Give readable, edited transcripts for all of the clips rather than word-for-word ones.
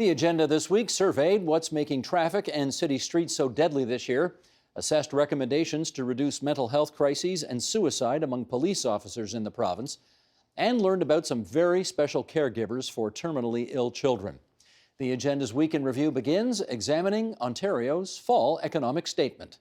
The agenda this week surveyed what's making traffic and city streets so deadly this year, assessed recommendations to reduce mental health crises and suicide among police officers in the province, and learned about some very special caregivers for terminally ill children. The agenda's Week in Review begins examining Ontario's fall economic statement.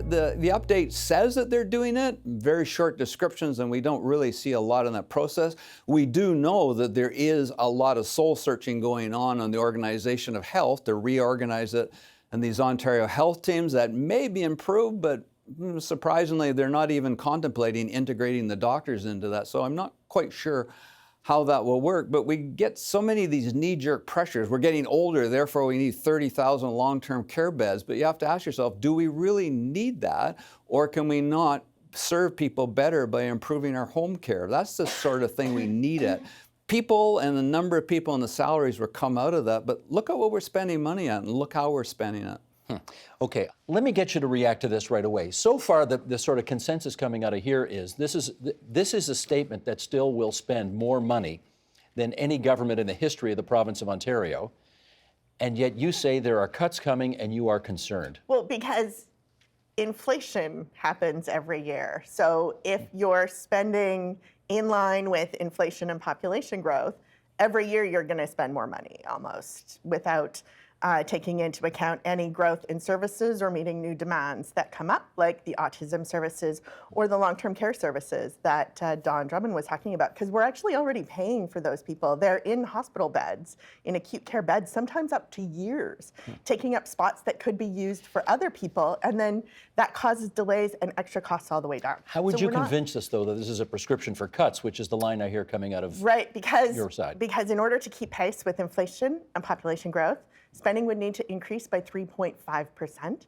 The update says that they're doing it, very short descriptions, and we don't really see a lot in that process. We do know that there is a lot of soul searching going on the Organization of Health to reorganize it, and these Ontario health teams that may be improved, but surprisingly, they're not even contemplating integrating the doctors into that. So I'm not quite sure how that will work, but we get so many of these knee-jerk pressures. We're getting older, therefore we need 30,000 long-term care beds, but you have to ask yourself, do we really need that, or can we not serve people better by improving our home care? That's the sort of thing we need it. People and the number of people and the salaries will come out of that, but look at what we're spending money on and look how we're spending it. Okay, let me get you to react to this right away. So far, the sort of consensus coming out of here is this is a statement that still will spend more money than any government in the history of the province of Ontario, and yet you say there are cuts coming and you are concerned. Well, because inflation happens every year. So if you're spending in line with inflation and population growth, every year you're going to spend more money almost without taking into account any growth in services or meeting new demands that come up, like the autism services or the long-term care services that Don Drummond was talking about, because we're actually already paying for those people. They're in hospital beds, in acute care beds, sometimes up to years, taking up spots that could be used for other people, and then that causes delays and extra costs all the way down. How would you convince us, though, that this is a prescription for cuts, which is the line I hear coming out of your side? Because in order to keep pace with inflation and population growth, spending would need to increase by 3.5%.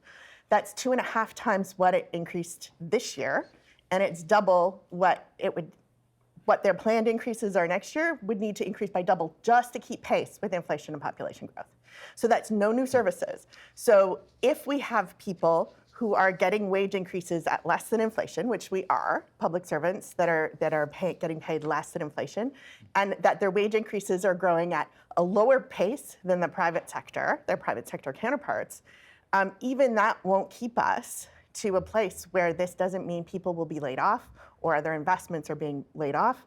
That's 2.5 times what it increased this year, and it's double what their planned increases are next year would need to increase by double just to keep pace with inflation and population growth. So that's no new services. So if we have people who are getting wage increases at less than inflation, which we are, public servants that are getting paid less than inflation, and that their wage increases are growing at a lower pace than the private sector, their private sector counterparts, even that won't keep us to a place where this doesn't mean people will be laid off or other investments are being laid off.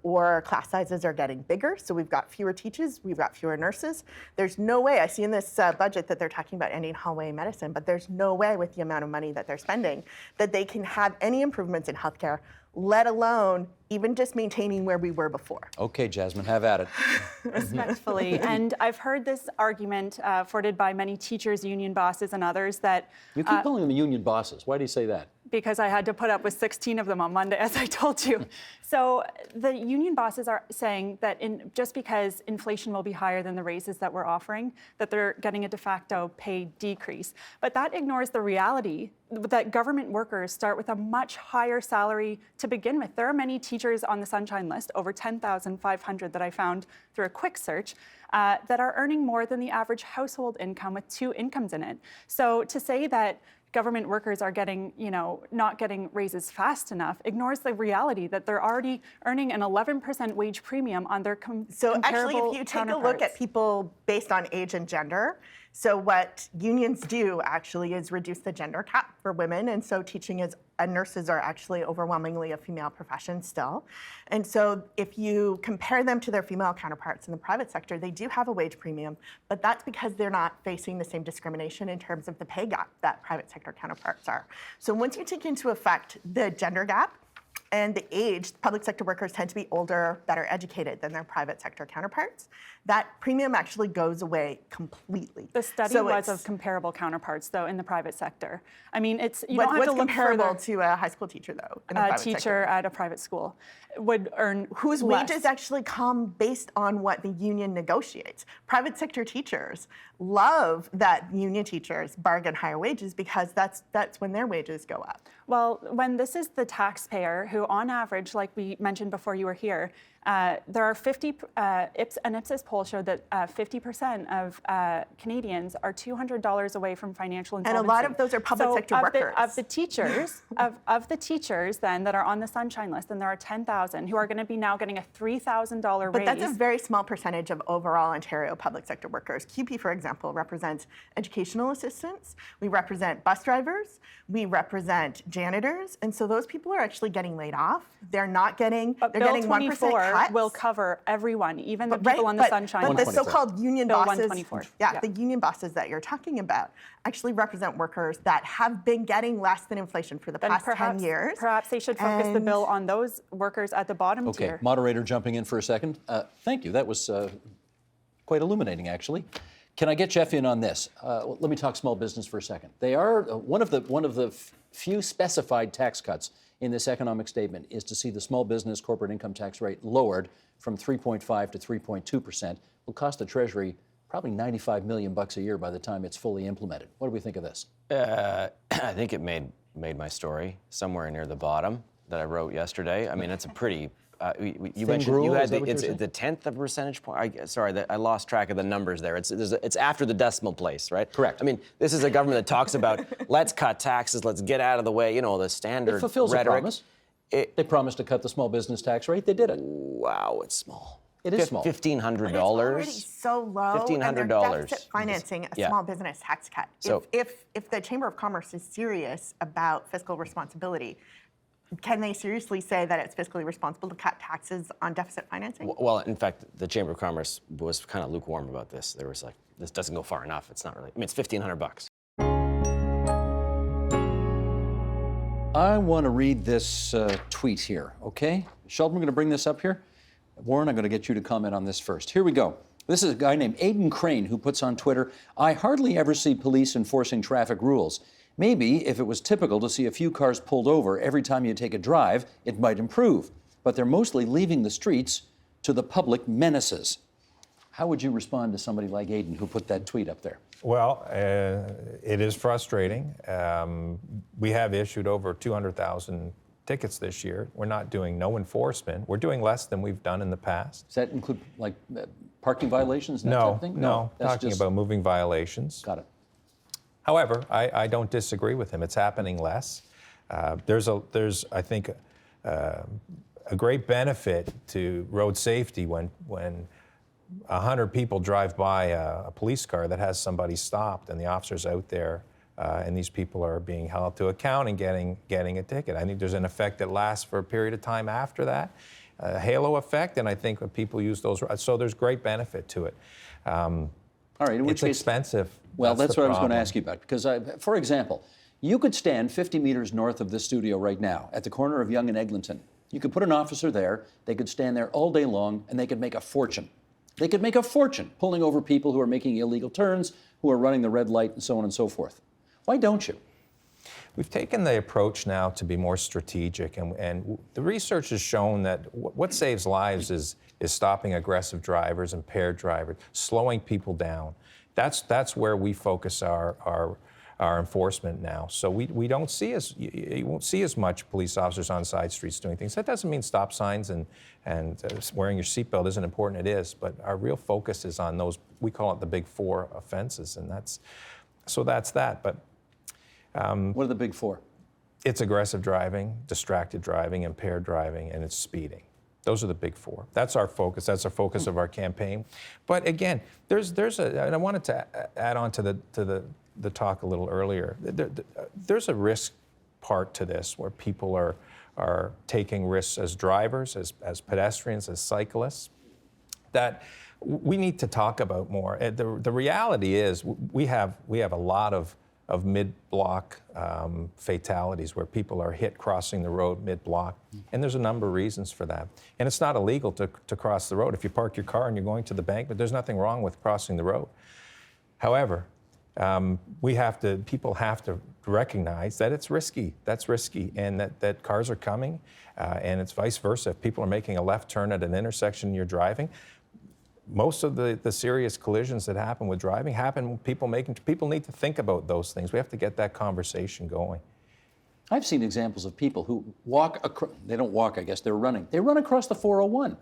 Or class sizes are getting bigger, so we've got fewer teachers, we've got fewer nurses. There's no way, I see in this budget that they're talking about ending hallway medicine, but there's no way with the amount of money that they're spending that they can have any improvements in healthcare, let alone even just maintaining where we were before. Okay, Jasmine, have at it. Respectfully. And I've heard this argument forwarded by many teachers, union bosses, and others that... You keep calling them union bosses. Why do you say that? Because I had to put up with 16 of them on Monday, as I told you. So the union bosses are saying that just because inflation will be higher than the raises that we're offering, that they're getting a de facto pay decrease. But that ignores the reality that government workers start with a much higher salary to begin with. There are many teachers on the Sunshine List, over 10,500 that I found through a quick search, that are earning more than the average household income with 2 incomes in it. So to say that government workers are getting, not getting raises fast enough ignores the reality that they're already earning an 11% wage premium on their comparable So actually, if you take a look at people based on age and gender, so what unions do actually is reduce the gender cap for women, and so teaching and nurses are actually overwhelmingly a female profession still. And so if you compare them to their female counterparts in the private sector, they do have a wage premium, but that's because they're not facing the same discrimination in terms of the pay gap that private sector counterparts are. So once you take into effect the gender gap, and the age, public sector workers tend to be older, better educated than their private sector counterparts. That premium actually goes away completely. The study was of comparable counterparts, though, in the private sector. I mean, you don't have to look comparable further. To a high school teacher, though? In the a private teacher sector? At a private school would earn whose wages actually come based on what the union negotiates. Private sector teachers love that union teachers bargain higher wages because that's when their wages go up. Well, when this is the taxpayer who, on average, like we mentioned before you were here, there are an Ipsos poll showed that 50% of Canadians are $200 away from financial insolvency. And a lot of those are public sector workers. Of the teachers, of the teachers then that are on the Sunshine List, and there are 10,000 who are going to be now getting a $3,000 raise. But that's a very small percentage of overall Ontario public sector workers. QP, for example, represents educational assistants. We represent bus drivers. We represent janitors. And so those people are actually getting laid off. They're not getting, but they're Bill getting 1% 24 cuts. will cover everyone, even the people on the Sunshine But List. the so-called union Bill bosses, 124. the union bosses that you're talking about actually represent workers that have been getting less than inflation for the past 10 years. Perhaps they should focus the bill on those workers at the bottom tier. Okay, moderator jumping in for a second. Thank you. That was quite illuminating, actually. Can I get Jeff in on this? Let me talk small business for a second. They are one of the few specified tax cuts in this economic statement is to see the small business corporate income tax rate lowered from 3.5 to 3.2%. Will cost the Treasury probably $95 million a year by the time it's fully implemented. What do we think of this? I think it made my story somewhere near the bottom that I wrote yesterday. I mean, it's a pretty. You mentioned you had it's the 10th of a percentage point. I lost track of the numbers there. It's after the decimal place, right? Correct. I mean, this is a government that talks about let's cut taxes, let's get out of the way. You know, the standard It fulfills rhetoric. a promise. They promised to cut the small business tax rate. They did it. Wow, it's small. It is small. $1,500. It's already so low. And they're $1,500. deficit financing a Yeah. small business tax cut. So- If the Chamber of Commerce is serious about fiscal responsibility, can they seriously say that it's fiscally responsible to cut taxes on deficit financing? Well, in fact, the Chamber of Commerce was kind of lukewarm about this. They was like, this doesn't go far enough. It's not really. I mean, it's $1,500. I want to read this tweet here, okay? Sheldon, we're going to bring this up here. Warren, I'm going to get you to comment on this first. Here we go. This is a guy named Aidan Crane who puts on Twitter, I hardly ever see police enforcing traffic rules. Maybe if it was typical to see a few cars pulled over every time you take a drive, it might improve. But they're mostly leaving the streets to the public menaces. How would you respond to somebody like Aidan who put that tweet up there? Well, it is frustrating. We have issued over 200,000 tickets this year. We're not doing no enforcement. We're doing less than we've done in the past. Does that include like parking violations and that type of thing? No, that's talking just- about moving violations. Got it. However, I don't disagree with him. It's happening less. There's I think, a great benefit to road safety when 100 people drive by a police car that has somebody stopped and the officer's out there and these people are being held to account and getting a ticket. I think there's an effect that lasts for a period of time after that, a halo effect, and I think when people use those, so there's great benefit to it. All right, in which It's case, expensive. well, that's the what I was going to problem. ask you about. Because, for example, you could stand 50 meters north of this studio right now at the corner of Yonge and Eglinton. You could put an officer there. They could stand there all day long, and they could make a fortune. They could make a fortune pulling over people who are making illegal turns, who are running the red light, and so on and so forth. Why don't you? We've taken the approach now to be more strategic, and the research has shown that what saves lives is stopping aggressive drivers, impaired drivers, slowing people down. That's where we focus our enforcement now. So we don't see you won't see as much police officers on side streets doing things. That doesn't mean stop signs and wearing your seatbelt isn't important. It is, but our real focus is on those, we call it the big four offenses, and that's that. But What are the big four? it's aggressive driving, distracted driving, impaired driving, and it's speeding. Those are the big four. That's our focus. That's the focus of our campaign. But again, and I wanted to add on to the talk a little earlier. There's a risk part to this where people are taking risks as drivers, as pedestrians, as cyclists, that we need to talk about more. The reality is we have a lot of mid-block fatalities where people are hit crossing the road mid-block. And there's a number of reasons for that. And it's not illegal to cross the road. If you park your car and you're going to the bank, but there's nothing wrong with crossing the road. However, people have to recognize that it's risky. That's risky, and that cars are coming, and it's vice versa. If people are making a left turn at an intersection and you're driving, most of the serious collisions that happen with driving happen with people need to think about those things. We have to get that conversation going. I've seen examples of people who they don't walk, I guess, they're running. They run across the 401.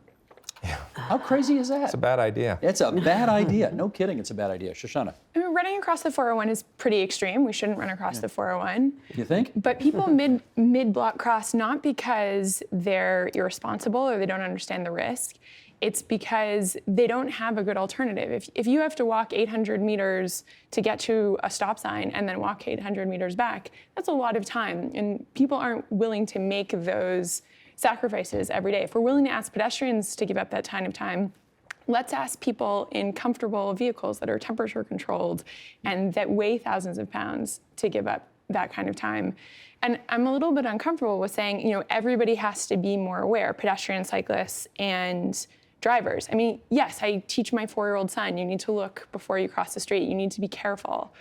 Yeah. How crazy is that? It's a bad idea. It's a bad idea. No kidding, it's a bad idea. Shoshana. I mean, running across the 401 is pretty extreme. We shouldn't run across the 401. You think? But people mid-block cross not because they're irresponsible or they don't understand the risk. It's because they don't have a good alternative. If you have to walk 800 meters to get to a stop sign and then walk 800 meters back, that's a lot of time. And people aren't willing to make those sacrifices every day. If we're willing to ask pedestrians to give up that kind of time, let's ask people in comfortable vehicles that are temperature controlled and that weigh thousands of pounds to give up that kind of time. And I'm a little bit uncomfortable with saying, everybody has to be more aware, pedestrians, cyclists, and drivers. I mean, yes, I teach my 4-year-old son, you need to look before you cross the street, you need to be careful.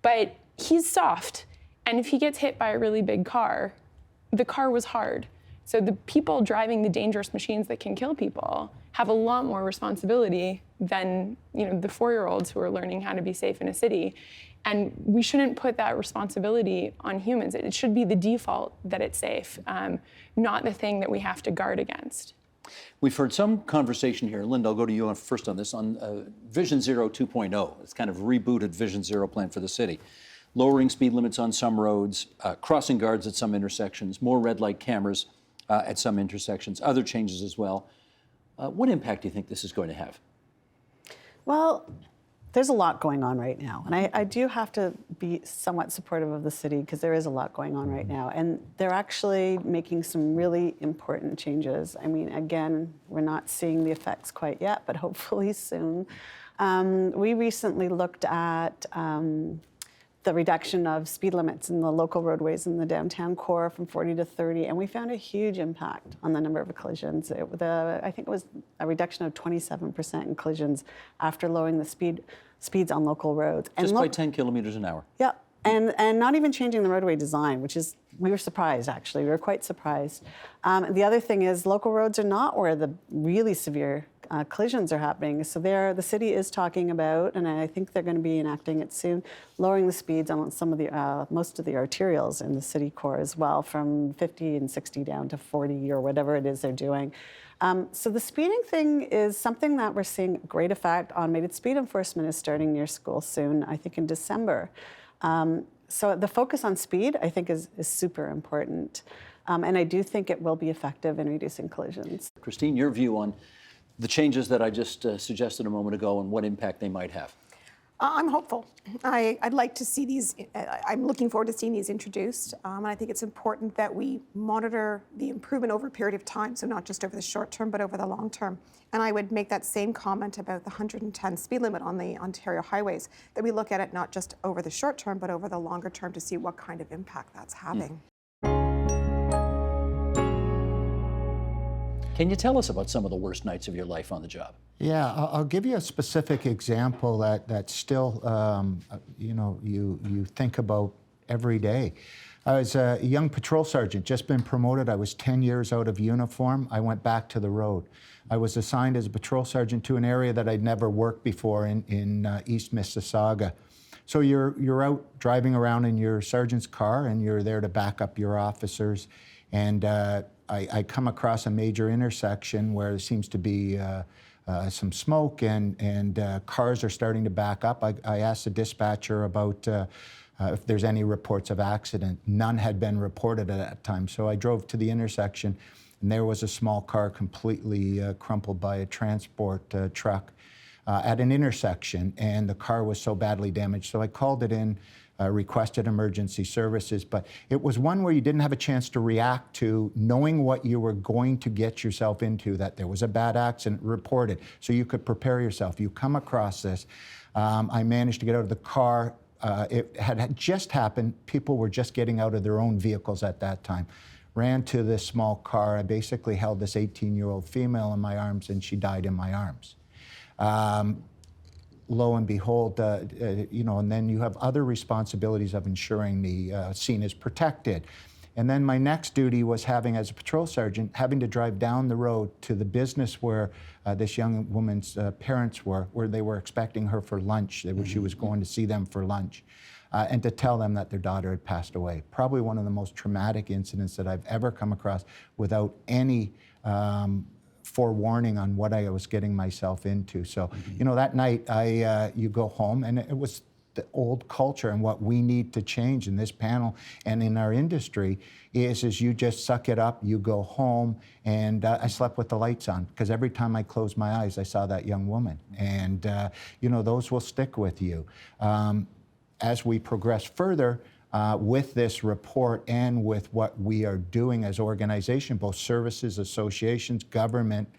But he's soft, and if he gets hit by a really big car, the car was hard. So the people driving the dangerous machines that can kill people have a lot more responsibility than the 4-year-olds who are learning how to be safe in a city. And we shouldn't put that responsibility on humans. It should be the default that it's safe, not the thing that we have to guard against. We've heard some conversation here. Linda, I'll go to you first on this, on Vision Zero 2.0. It's kind of rebooted Vision Zero plan for the city. Lowering speed limits on some roads, crossing guards at some intersections, more red light cameras at some intersections, other changes as well. What impact do you think this is going to have? Well, there's a lot going on right now. And I do have to be somewhat supportive of the city because there is a lot going on right now. And they're actually making some really important changes. I mean, again, we're not seeing the effects quite yet, but hopefully soon. We recently looked at the reduction of speed limits in the local roadways in the downtown core from 40 to 30, and we found a huge impact on the number of collisions. I think it was a reduction of 27% in collisions after lowering the speeds on local roads. Just by 10 kilometers an hour. Yeah, and not even changing the roadway design, which is, we were surprised actually, we were quite surprised. The other thing is local roads are not where the really severe collisions are happening. So the city is talking about, and I think they're going to be enacting it soon, lowering the speeds on some of the, most of the arterials in the city core as well, from 50 and 60 down to 40 or whatever it is they're doing. So the speeding thing is something that we're seeing great effect. Automated speed enforcement is starting near school soon, I think in December. So the focus on speed, I think, is super important. And I do think it will be effective in reducing collisions. Christine, your view on the changes that I just suggested a moment ago and what impact they might have? I'm hopeful. I'd like to see these, I'm looking forward to seeing these introduced. And I think it's important that we monitor the improvement over a period of time, so not just over the short term, but over the long term. And I would make that same comment about the 110 speed limit on the Ontario highways, that we look at it not just over the short term, but over the longer term to see what kind of impact that's having. Can you tell us about some of the worst nights of your life on the job? Yeah, I'll give you a specific example that still, you think about every day. I was a young patrol sergeant, just been promoted. I was 10 years out of uniform. I went back to the road. I was assigned as a patrol sergeant to an area that I'd never worked before in East Mississauga. So you're out driving around in your sergeant's car, and you're there to back up your officers. And I come across a major intersection where there seems to be some smoke and cars are starting to back up. I asked the dispatcher about if there's any reports of accident. None had been reported at that time. So I drove to the intersection, and there was a small car completely crumpled by a transport truck at an intersection, and the car was so badly damaged. So I called it in, requested emergency services, but it was one where you didn't have a chance to react to knowing what you were going to get yourself into, that there was a bad accident, reported, so you could prepare yourself. You come across this. I managed to get out of the car. It had just happened. People were just getting out of their own vehicles at that time. Ran to this small car. I basically held this 18-year-old female in my arms, and she died in my arms. Lo and behold, and then you have other responsibilities of ensuring the scene is protected. And then my next duty was as a patrol sergeant, having to drive down the road to the business where this young woman's parents were, where they were expecting her for lunch. She was going to see them for lunch. and to tell them that their daughter had passed away. Probably one of the most traumatic incidents that I've ever come across without any forewarning on what I was getting myself into. So, you know, that night you go home, and it was the old culture, and what we need to change in this panel and in our industry is you just suck it up, you go home, and I slept with the lights on, because every time I closed my eyes, I saw that young woman. And, you know, those will stick with you. As we progress further, with this report and with what we are doing as organizations, both services, associations, government,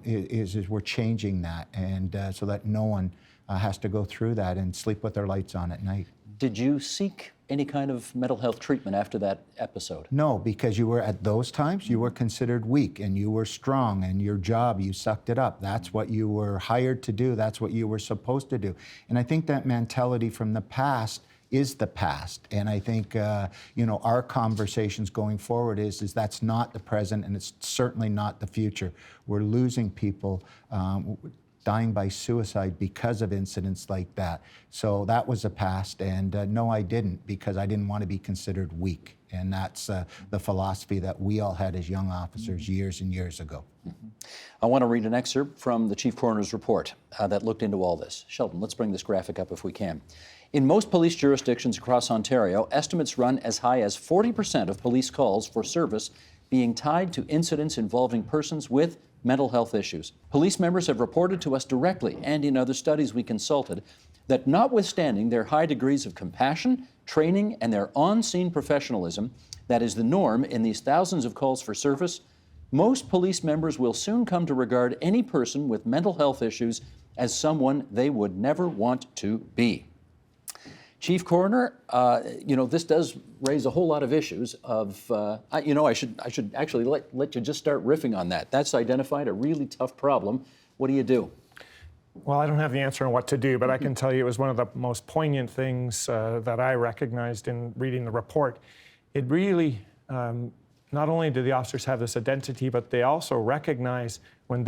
is we're changing that, and so that no one has to go through that and sleep with their lights on at night. Did you seek any kind of mental health treatment after that episode? No, because you were, at those times, you were considered weak, and you were strong, and your job, you sucked it up. That's what you were hired to do. That's what you were supposed to do. And I think that mentality from the past is the past. And I think, you know, our conversations going forward is that's not the present, and it's certainly not the future. We're losing people dying by suicide because of incidents like that. So that was the past, and no, I didn't, because I didn't want to be considered weak. And that's the philosophy that we all had as young officers years and years ago. Mm-hmm. I want to read an excerpt from the Chief Coroner's report that looked into all this. Sheldon, let's bring this graphic up if we can. In most police jurisdictions across Ontario, estimates run as high as 40% of police calls for service being tied to incidents involving persons with mental health issues. Police members have reported to us directly, and in other studies we consulted, that notwithstanding their high degrees of compassion, training, and their on-scene professionalism, that is the norm in these thousands of calls for service, most police members will soon come to regard any person with mental health issues as someone they would never want to be. Chief Coroner, you know, this does raise a whole lot of issues of, you know, I should actually let you just start riffing on that. That's identified a really tough problem. What do you do? Well, I don't have the answer on what to do, but I can tell you it was one of the most poignant things that I recognized in reading the report. It really, not only do the officers have this identity, but they also recognize what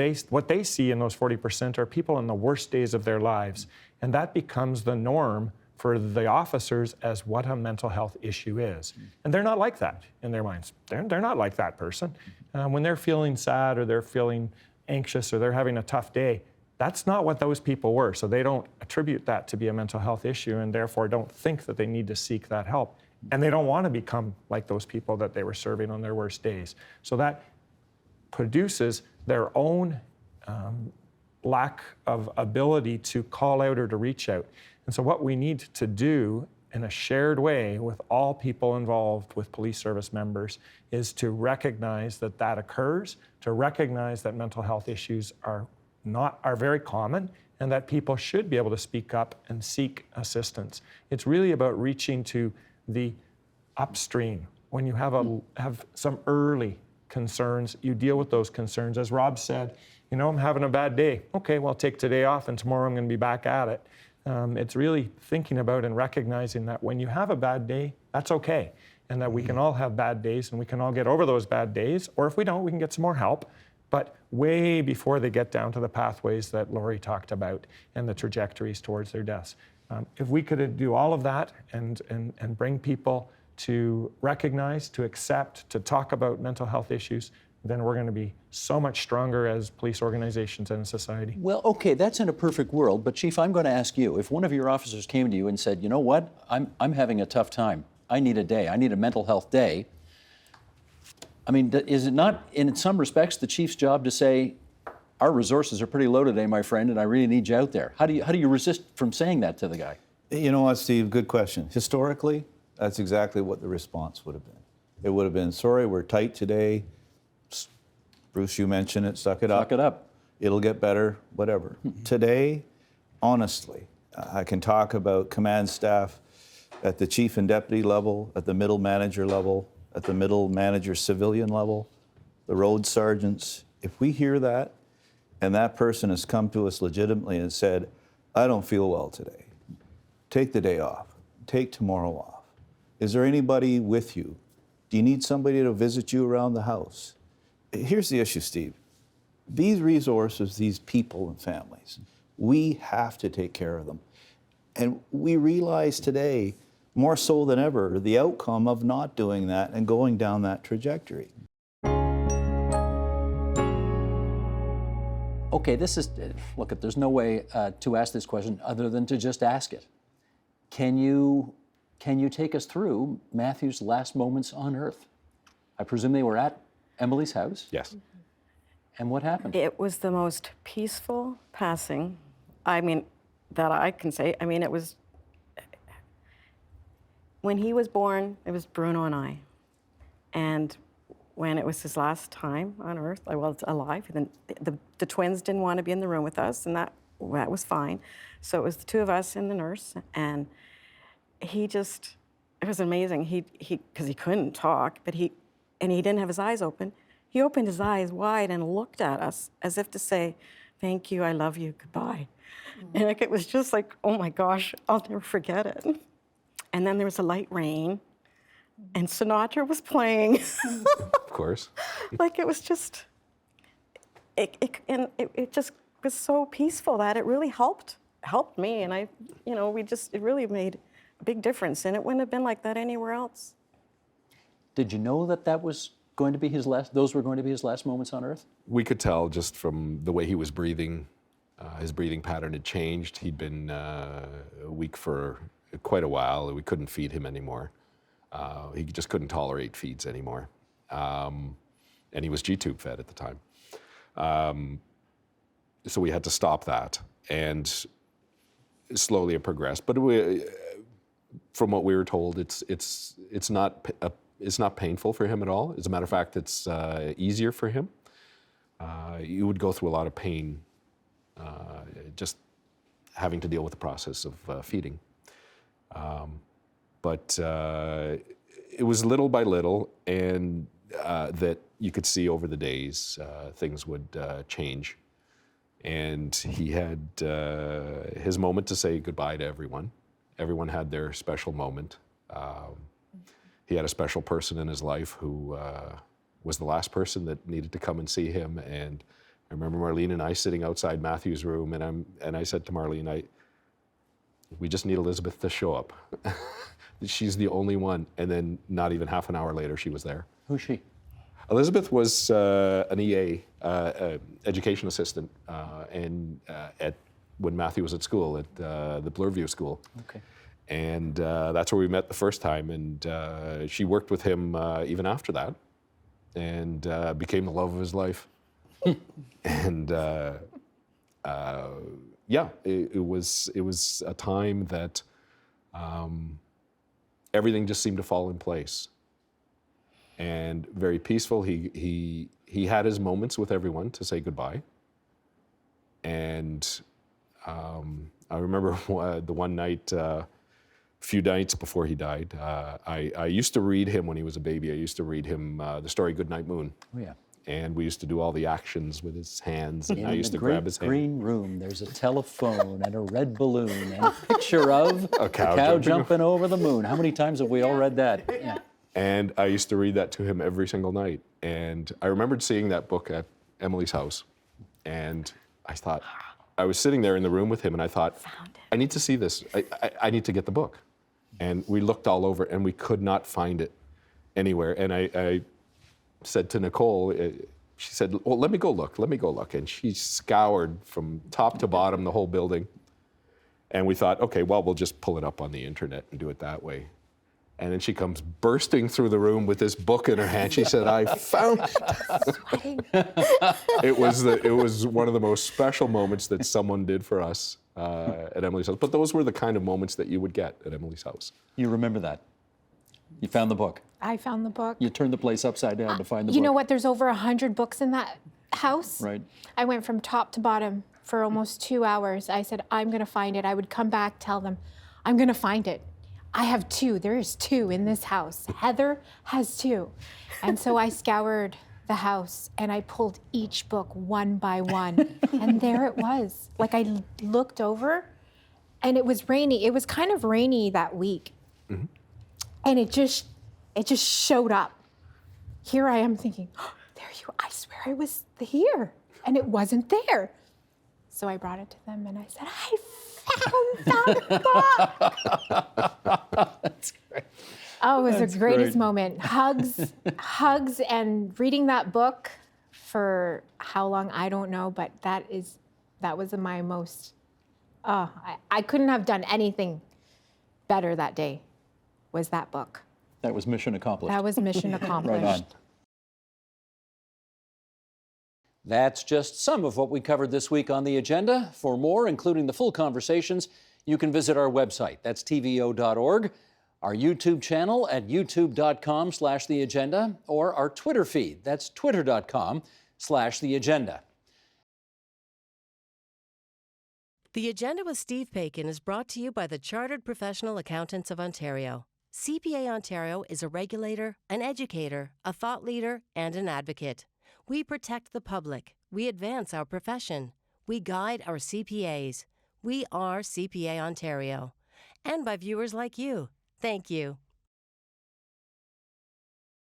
they see in those 40% are people in the worst days of their lives. And that becomes the norm for the officers as what a mental health issue is. And they're not like that in their minds. They're not like that person. When they're feeling sad or they're feeling anxious or they're having a tough day, that's not what those people were. So they don't attribute that to be a mental health issue, and therefore don't think that they need to seek that help. And they don't want to become like those people that they were serving on their worst days. So that produces their own lack of ability to call out or to reach out. And so what we need to do in a shared way with all people involved with police service members is to recognize that that occurs, to recognize that mental health issues are very common, and that people should be able to speak up and seek assistance. It's really about reaching to the upstream. When you have some early concerns, you deal with those concerns. As Rob said, you know, I'm having a bad day. Okay, well, take today off, and tomorrow I'm going to be back at it. It's really thinking about and recognizing that when you have a bad day, that's okay, and that we can all have bad days, and we can all get over those bad days, or if we don't, we can get some more help, but way before they get down to the pathways that Lori talked about and the trajectories towards their deaths. If we could do all of that and bring people to recognize, to accept, to talk about mental health issues, then we're going to be so much stronger as police organizations and society. Well, okay, that's in a perfect world, but Chief, I'm going to ask you, if one of your officers came to you and said, you know what, I'm having a tough time, I need a day, I need a mental health day, I mean, is it not, in some respects, the Chief's job to say, our resources are pretty low today, my friend, and I really need you out there? How do you resist from saying that to the guy? You know what, Steve, good question. Historically, that's exactly what the response would have been. It would have been, sorry, we're tight today. Bruce, you mentioned it, suck it up. Suck it up. It'll get better, whatever. Today, honestly, I can talk about command staff at the chief and deputy level, at the middle manager level, at the middle manager civilian level, the road sergeants. If we hear that, and that person has come to us legitimately and said, I don't feel well today, take the day off, take tomorrow off. Is there anybody with you? Do you need somebody to visit you around the house? Here's the issue, Steve. These resources, these people and families, we have to take care of them. And we realize today more so than ever, the outcome of not doing that and going down that trajectory. Okay, this is, look, there's no way to ask this question other than to just ask it. Can you take us through Matthew's last moments on Earth? I presume they were at Emily's house? Yes. And what happened? It was the most peaceful passing, I mean, that I can say. I mean, it was, when he was born, it was Bruno and I. And when it was his last time on Earth, well, alive, then the twins didn't want to be in the room with us, and that was fine. So it was the two of us and the nurse, and he just, it was amazing. Because he couldn't talk, but he didn't have his eyes open. He opened his eyes wide and looked at us as if to say, thank you, I love you, goodbye. And like, it was just like, oh my gosh, I'll never forget it. And then there was a light rain, and Sinatra was playing. Of course. Like, it was just, it just was so peaceful that it really helped me. And it really made a big difference. And it wouldn't have been like that anywhere else. Did you know that was going to be those were going to be his last moments on Earth? We could tell just from the way he was breathing. His breathing pattern had changed. He'd been weak for quite a while. We couldn't feed him anymore. He just couldn't tolerate feeds anymore. And he was G-tube fed at the time. So we had to stop that. And slowly it progressed. But from what we were told, it's not painful for him at all. As a matter of fact, it's easier for him. You would go through a lot of pain just having to deal with the process of feeding. But it was little by little, and that you could see over the days things would change. And he had his moment to say goodbye to everyone. Everyone had their special moment. He had a special person in his life who was the last person that needed to come and see him. And I remember Marlene and I sitting outside Matthew's room, and I said to Marlene, we just need Elizabeth to show up. She's the only one. And then not even half an hour later, she was there. Who's she? Elizabeth was an EA, education assistant, when Matthew was at school, at the Bloorview School. Okay. And that's where we met the first time. And she worked with him even after that, and became the love of his life. And yeah, it was a time that everything just seemed to fall in place. And very peaceful. He had his moments with everyone to say goodbye. And I remember the one night, a few nights before he died, I used to read him when he was a baby. I used to read him the story Goodnight Moon. Oh, yeah. And we used to do all the actions with his hands. And I used to grab his hand. In the green room, there's a telephone and a red balloon and a picture of a cow jumping over the moon. How many times have we all read that? Yeah. And I used to read that to him every single night. And I remembered seeing that book at Emily's house. And I thought, I was sitting there in the room with him, and I thought, I need to see this. I need to get the book. And we looked all over, and we could not find it anywhere. And I said to Nicole, she said, well, let me go look. And she scoured from top to bottom the whole building. And we thought, okay, well, we'll just pull it up on the internet and do it that way. And then she comes bursting through the room with this book in her hand. She said, I found it. It was one of the most special moments that someone did for us at Emily's house. But those were the kind of moments that you would get at Emily's house. You remember that? You found the book. I found the book. You turned the place upside down to find the book. You know what? There's over 100 books in that house. Right. I went from top to bottom for almost 2 hours. I said, I'm going to find it. I would come back, tell them, I'm going to find it. I have 2. There is 2 in this house. Heather has 2. And so I scoured the house and I pulled each book one by one. And there it was. Like, I looked over and it was rainy. It was kind of rainy that week. Mm-hmm. And it just showed up. Here I am thinking, oh, there you are. I swear I was here. And it wasn't there. So I brought it to them and I said, I That's great. Oh, it was That's the greatest great. moment. Hugs, and reading that book for how long, I don't know, but that was my most, I couldn't have done anything better that day, was that book. That was mission accomplished. That was mission accomplished. Right on. That's just some of what we covered this week on the agenda. For more, including the full conversations, you can visit our website. That's tvo.org, our YouTube channel at youtube.com/theagenda, or our Twitter feed. That's twitter.com/theagenda. The Agenda with Steve Paikin is brought to you by the Chartered Professional Accountants of Ontario. CPA Ontario is a regulator, an educator, a thought leader, and an advocate. We protect the public. We advance our profession. We guide our CPAs. We are CPA Ontario. And by viewers like you. Thank you.